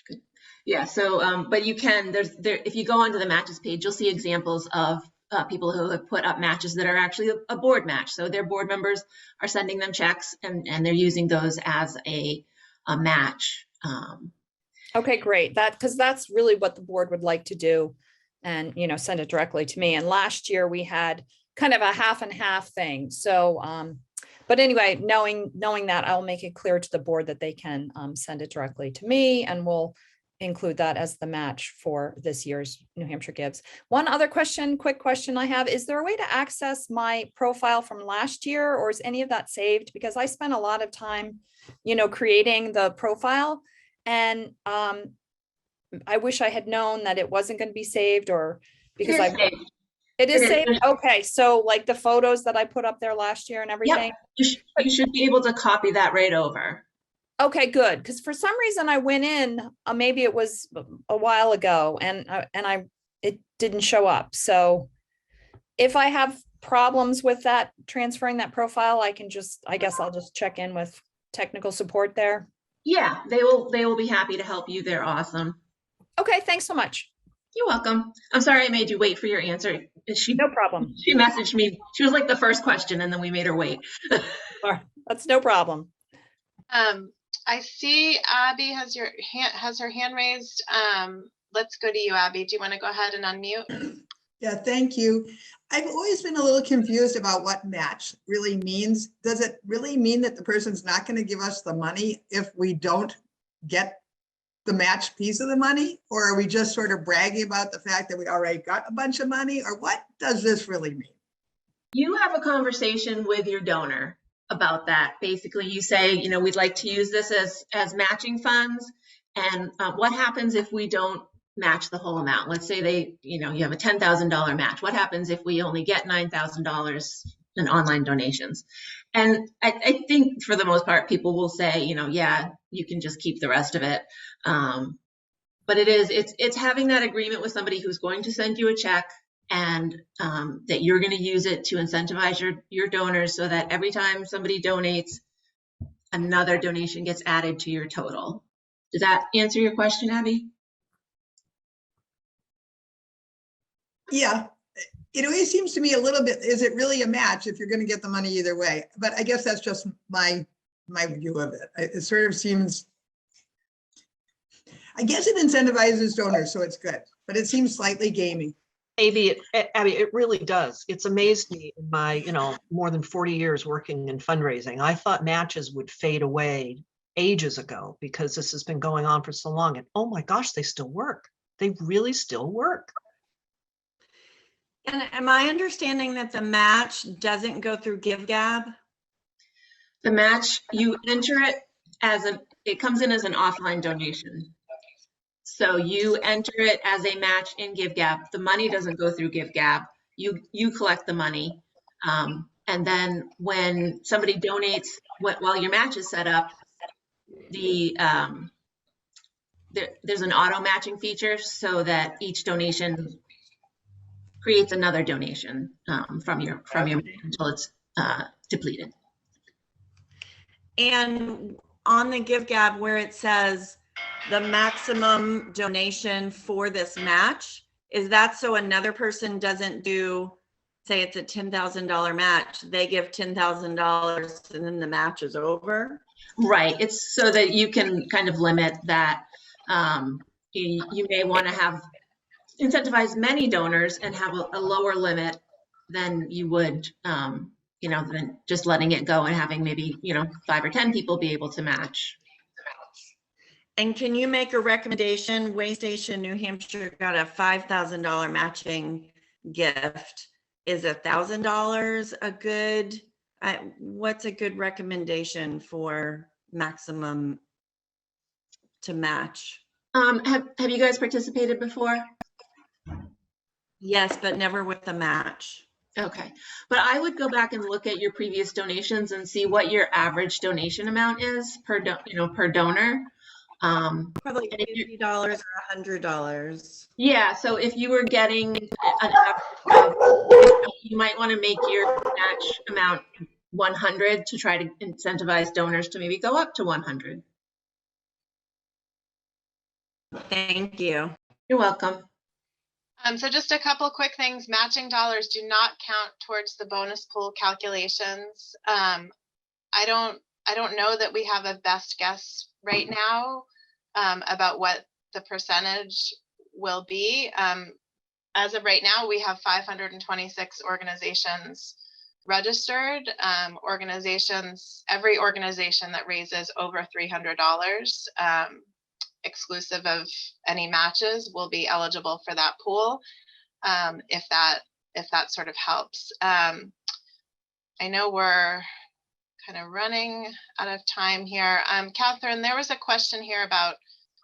Good. Yeah, so, but you can, if you go onto the matches page, you'll see examples of people who have put up matches that are actually a board match. So their board members are sending them checks, and they're using those as a match. Okay, great. Because that's really what the board would like to do, and, send it directly to me. And last year we had kind of a half and half thing. So, but anyway, knowing that, I'll make it clear to the board that they can send it directly to me, and we'll include that as the match for this year's New Hampshire Gives. One other quick question I have, is there a way to access my profile from last year, or is any of that saved? Because I spent a lot of time, creating the profile, and I wish I had known that it wasn't going to be saved, or because it is saved. Okay, so like the photos that I put up there last year and everything. Yep. You should be able to copy that right over. Okay, good. Because for some reason I went in, maybe it was a while ago, and it didn't show up. So if I have problems with that, transferring that profile, I guess I'll just check in with technical support there. Yeah, they will be happy to help you. They're awesome. Okay, thanks so much. You're welcome. I'm sorry I made you wait for your answer. No problem. She messaged me. She was like the first question, and then we made her wait. That's no problem. I see Abby has her hand raised. Let's go to you, Abby. Do you want to go ahead and unmute? Yeah, thank you. I've always been a little confused about what match really means. Does it really mean that the person's not going to give us the money if we don't get the match piece of the money? Or are we just sort of bragging about the fact that we already got a bunch of money? Or what does this really mean? You have a conversation with your donor about that. Basically, you say, we'd like to use this as matching funds. And what happens if we don't match the whole amount? Let's say you have a $10,000 match. What happens if we only get $9,000 in online donations? And I think for the most part, people will say, yeah, you can just keep the rest of it. But it's having that agreement with somebody who's going to send you a check, and that you're going to use it to incentivize your donors, so that every time somebody donates, another donation gets added to your total. Does that answer your question, Abby? Yeah, it always seems to me a little bit, is it really a match if you're going to get the money either way? But I guess that's just my view of it. It sort of seems, I guess it incentivizes donors, so it's good, but it seems slightly gamey. Abby, it really does. It's amazed me in my, more than 40 years working in fundraising. I thought matches would fade away ages ago because this has been going on for so long. And oh my gosh, they still work. They really still work. And am I understanding that the match doesn't go through GiveGab? The match, you enter it it comes in as an offline donation. So you enter it as a match in GiveGab. The money doesn't go through GiveGab. You collect the money. And then when somebody donates, while your match is set up, there's an auto matching feature so that each donation creates another donation from your match until it's depleted. And on the GiveGab where it says the maximum donation for this match, is that so another person doesn't do, say it's a $10,000 match, they give $10,000 and then the match is over? Right. It's so that you can kind of limit that. You may want to incentivize many donors and have a lower limit than you would, than just letting it go and having maybe, 5 or 10 people be able to match. And can you make a recommendation? Waystation New Hampshire got a $5,000 matching gift. Is $1,000 a good, what's a good recommendation for maximum to match? Have you guys participated before? Yes, but never with the match. Okay, but I would go back and look at your previous donations and see what your average donation amount is per donor. Probably and if you- $50 or $100. Yeah, so if you were getting an average of, you might want to make your match amount 100 to try to incentivize donors to maybe go up to 100. Thank you. You're welcome. So just a couple quick things. Matching dollars do not count towards the bonus pool calculations. I don't know that we have a best guess right now about what the percentage will be. As of right now, we have 526 organizations registered. Every organization that raises over $300, exclusive of any matches, will be eligible for that pool, if that sort of helps. I know we're kind of running out of time here. Catherine, there was a question here about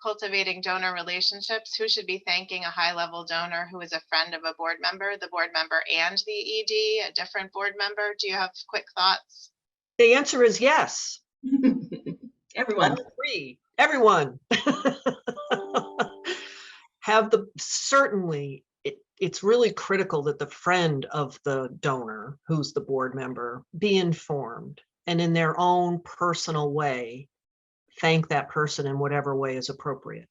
cultivating donor relationships. Who should be thanking a high-level donor who is a friend of a board member, the board member and the ED, a different board member? Do you have quick thoughts? The answer is yes. Everyone. All three. Everyone. Certainly, it's really critical that the friend of the donor, who's the board member, be informed and in their own personal way, thank that person in whatever way is appropriate.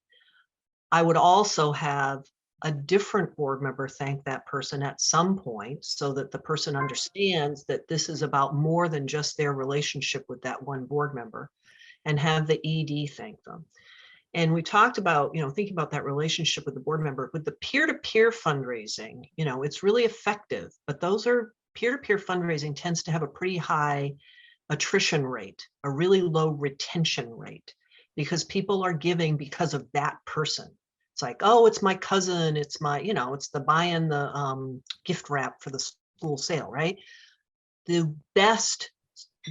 I would also have a different board member thank that person at some point so that the person understands that this is about more than just their relationship with that one board member, and have the ED thank them. And we talked about, thinking about that relationship with the board member. With the peer-to-peer fundraising, it's really effective, but those are peer-to-peer fundraising tends to have a pretty high attrition rate, a really low retention rate, because people are giving because of that person. It's like, oh, it's my cousin, it's my, it's the buying the gift wrap for the school sale, right? The best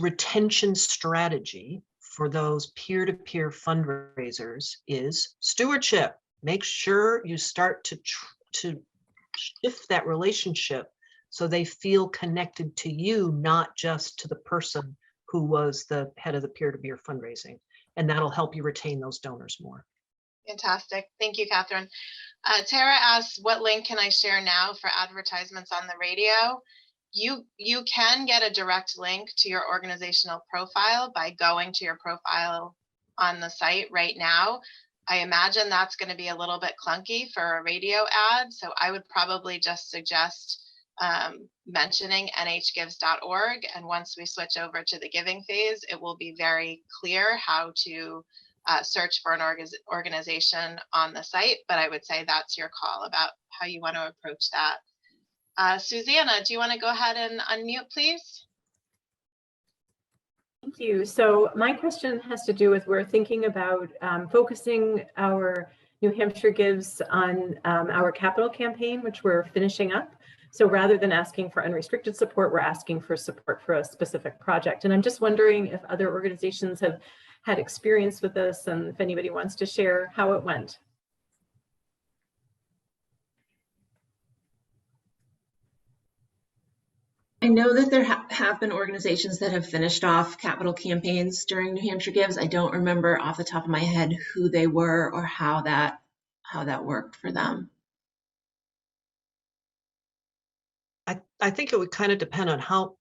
retention strategy for those peer-to-peer fundraisers is stewardship. Make sure you start to shift that relationship so they feel connected to you, not just to the person who was the head of the peer-to-peer fundraising. And that'll help you retain those donors more. Fantastic. Thank you, Catherine. Tara asks, what link can I share now for advertisements on the radio? You can get a direct link to your organizational profile by going to your profile on the site right now. I imagine that's going to be a little bit clunky for a radio ad, so I would probably just suggest mentioning nhgives.org, and once we switch over to the giving phase, it will be very clear how to search for an organization on the site, but I would say that's your call about how you want to approach that. Susanna, do you want to go ahead and unmute, please? Thank you. So my question has to do with, we're thinking about focusing our New Hampshire Gives on our capital campaign, which we're finishing up. So rather than asking for unrestricted support, we're asking for support for a specific project. And I'm just wondering if other organizations have had experience with this, and if anybody wants to share how it went. I know that there have been organizations that have finished off capital campaigns during New Hampshire Gives. I don't remember off the top of my head who they were or how that worked for them. I think it would kind of depend on how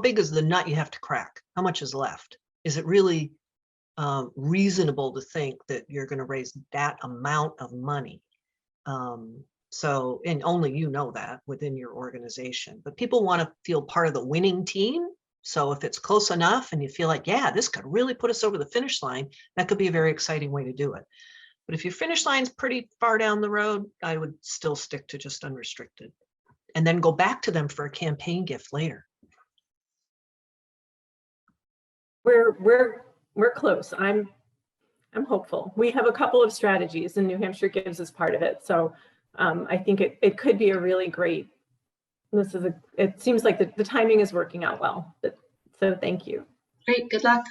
big is the nut you have to crack? How much is left? Is it really reasonable to think that you're going to raise that amount of money? So, and only you know that within your organization, but people want to feel part of the winning team. So if it's close enough and you feel like, yeah, this could really put us over the finish line, that could be a very exciting way to do it. But if your finish line's pretty far down the road, I would still stick to just unrestricted and then go back to them for a campaign gift later. We're close. I'm hopeful. We have a couple of strategies, and New Hampshire Gives as part of it. So I think it could be a really great, it seems like the timing is working out well. So thank you. Great, good luck.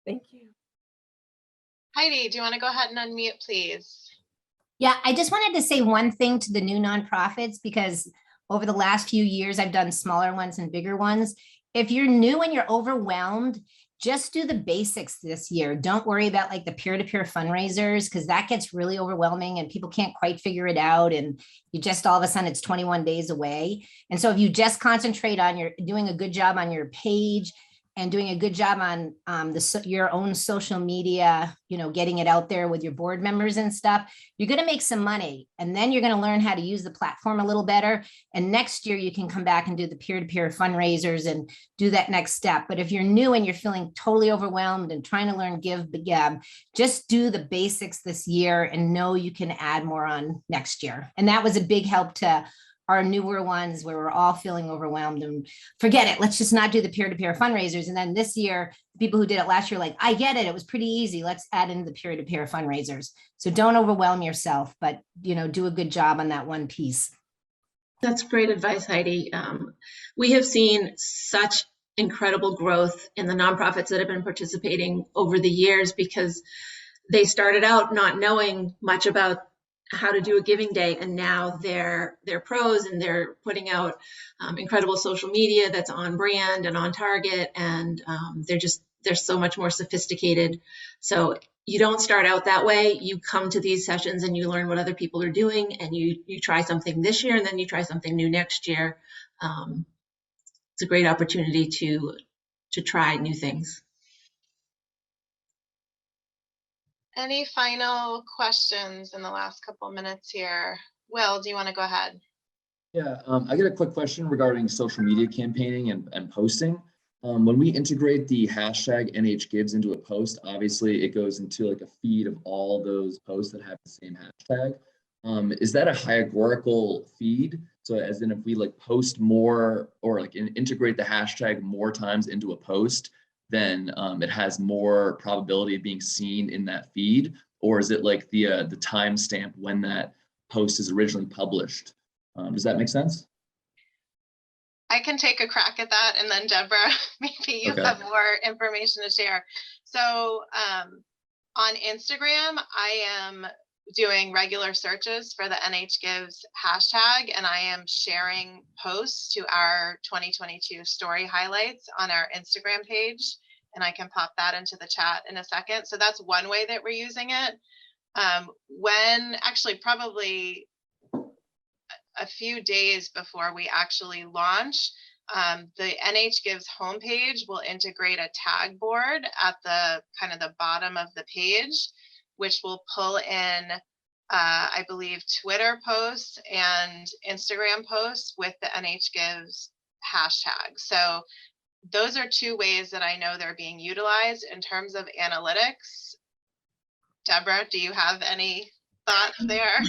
Thank you. Heidi, do you want to go ahead and unmute, please? Yeah, I just wanted to say one thing to the new nonprofits, because over the last few years, I've done smaller ones and bigger ones. If you're new and you're overwhelmed, just do the basics this year. Don't worry about like the peer-to-peer fundraisers, because that gets really overwhelming and people can't quite figure it out. And you just all of a sudden it's 21 days away. And so if you just concentrate on your doing a good job on your page and doing a good job on your own social media, getting it out there with your board members and stuff, you're going to make some money. And then you're going to learn how to use the platform a little better. And next year you can come back and do the peer-to-peer fundraisers and do that next step. But if you're new and you're feeling totally overwhelmed and trying to learn Give Big Gab, just do the basics this year and know you can add more on next year. And that was a big help to our newer ones where we're all feeling overwhelmed and forget it. Let's just not do the peer-to-peer fundraisers. And then this year, people who did it last year, like, I get it. It was pretty easy. Let's add in the peer-to-peer fundraisers. So don't overwhelm yourself, but, do a good job on that one piece. That's great advice, Heidi. We have seen such incredible growth in the nonprofits that have been participating over the years, because they started out not knowing much about how to do a giving day, and now they're pros and they're putting out incredible social media that's on brand and on target, and they're so much more sophisticated. So you don't start out that way. You come to these sessions and you learn what other people are doing, and you try something this year and then you try something new next year. It's a great opportunity to try new things. Any final questions in the last couple of minutes here? Will, do you want to go ahead? Yeah, I get a quick question regarding social media campaigning and posting. When we integrate the hashtag NHGives into a post, obviously it goes into like a feed of all those posts that have the same hashtag. Is that a hierarchical feed? So as in if we like post more or like integrate the hashtag more times into a post, then it has more probability of being seen in that feed? Or is it like the timestamp when that post is originally published? Does that make sense? I can take a crack at that, and then Deborah, maybe you have more information to share. So on Instagram, I am doing regular searches for the NHGives hashtag, and I am sharing posts to our 2022 story highlights on our Instagram page, and I can pop that into the chat in a second. So that's one way that we're using it. When actually probably a few days before we actually launch, the NHGives homepage will integrate a tag board at the kind of the bottom of the page, which will pull in, I believe, Twitter posts and Instagram posts with the NHGives hashtag. So those are two ways that I know they're being utilized. In terms of analytics, Deborah, do you have any thoughts there?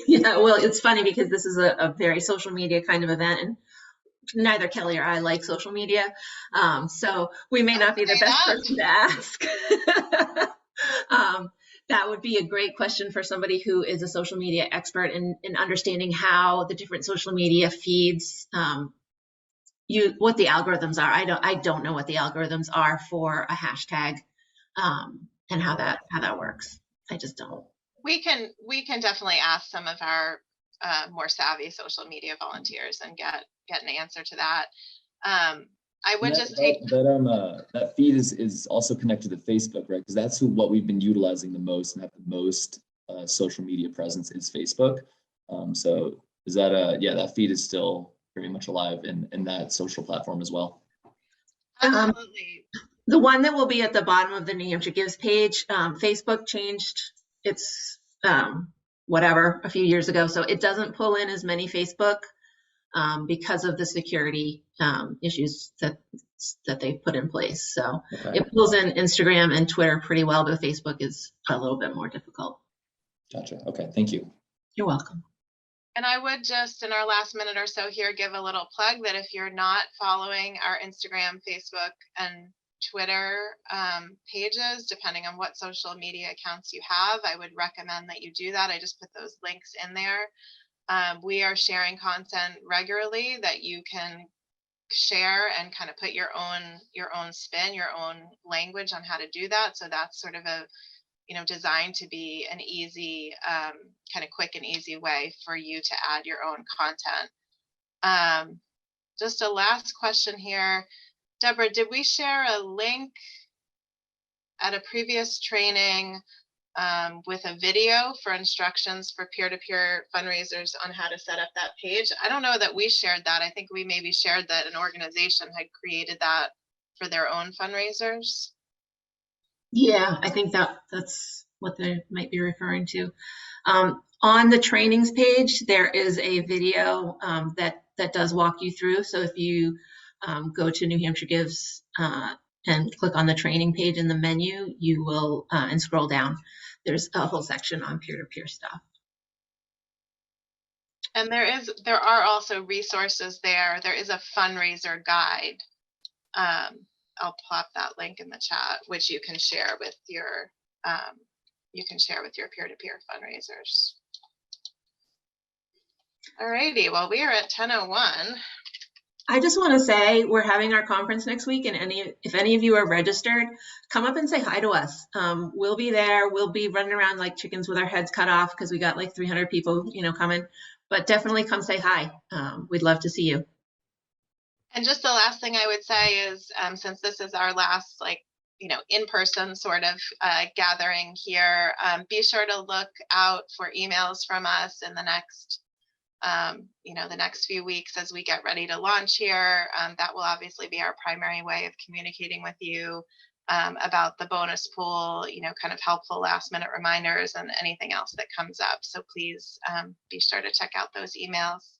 Yeah, well, it's funny because this is a very social media kind of event, and neither Kelly or I like social media. So we may not be the best person to ask. That would be a great question for somebody who is a social media expert in understanding how the different social media feeds, what the algorithms are. I don't know what the algorithms are for a hashtag, and how that works. I just don't. We can definitely ask some of our more savvy social media volunteers and get an answer to that. I would just take that feed is also connected to Facebook, right? Because that's what we've been utilizing the most and have the most social media presence is Facebook. So is that that feed is still very much alive in that social platform as well? Absolutely. The one that will be at the bottom of the New Hampshire Gives page, Facebook changed its whatever a few years ago, so it doesn't pull in as many Facebook because of the security issues that they put in place. So it pulls in Instagram and Twitter pretty well, but Facebook is a little bit more difficult. Gotcha. Okay, thank you. You're welcome. And I would just, in our last minute or so here, give a little plug that if you're not following our Instagram, Facebook, and Twitter pages, depending on what social media accounts you have, I would recommend that you do that. I just put those links in there. We are sharing content regularly that you can share and kind of put your own spin, your own language on how to do that. So that's sort of a, designed to be an easy, kind of quick and easy way for you to add your own content. Just a last question here. Deborah, did we share a link at a previous training with a video for instructions for peer-to-peer fundraisers on how to set up that page? I don't know that we shared that. I think we maybe shared that an organization had created that for their own fundraisers. Yeah, I think that's what they might be referring to. On the trainings page, there is a video that does walk you through. So if you go to New Hampshire Gives and click on the training page in the menu, you will and scroll down. There's a whole section on peer-to-peer stuff. And there are also resources there. There is a fundraiser guide. I'll plop that link in the chat, which you can share with your peer-to-peer fundraisers. All righty, well, we are at 10:01. I just want to say we're having our conference next week, and if any of you are registered, come up and say hi to us. We'll be there. We'll be running around like chickens with our heads cut off because we got like 300 people, coming. But definitely come say hi. We'd love to see you. And just the last thing I would say is, since this is our last, in-person sort of gathering here, be sure to look out for emails from us in the next the next few weeks as we get ready to launch here. That will obviously be our primary way of communicating with you about the bonus pool, kind of helpful last minute reminders and anything else that comes up. So please be sure to check out those emails.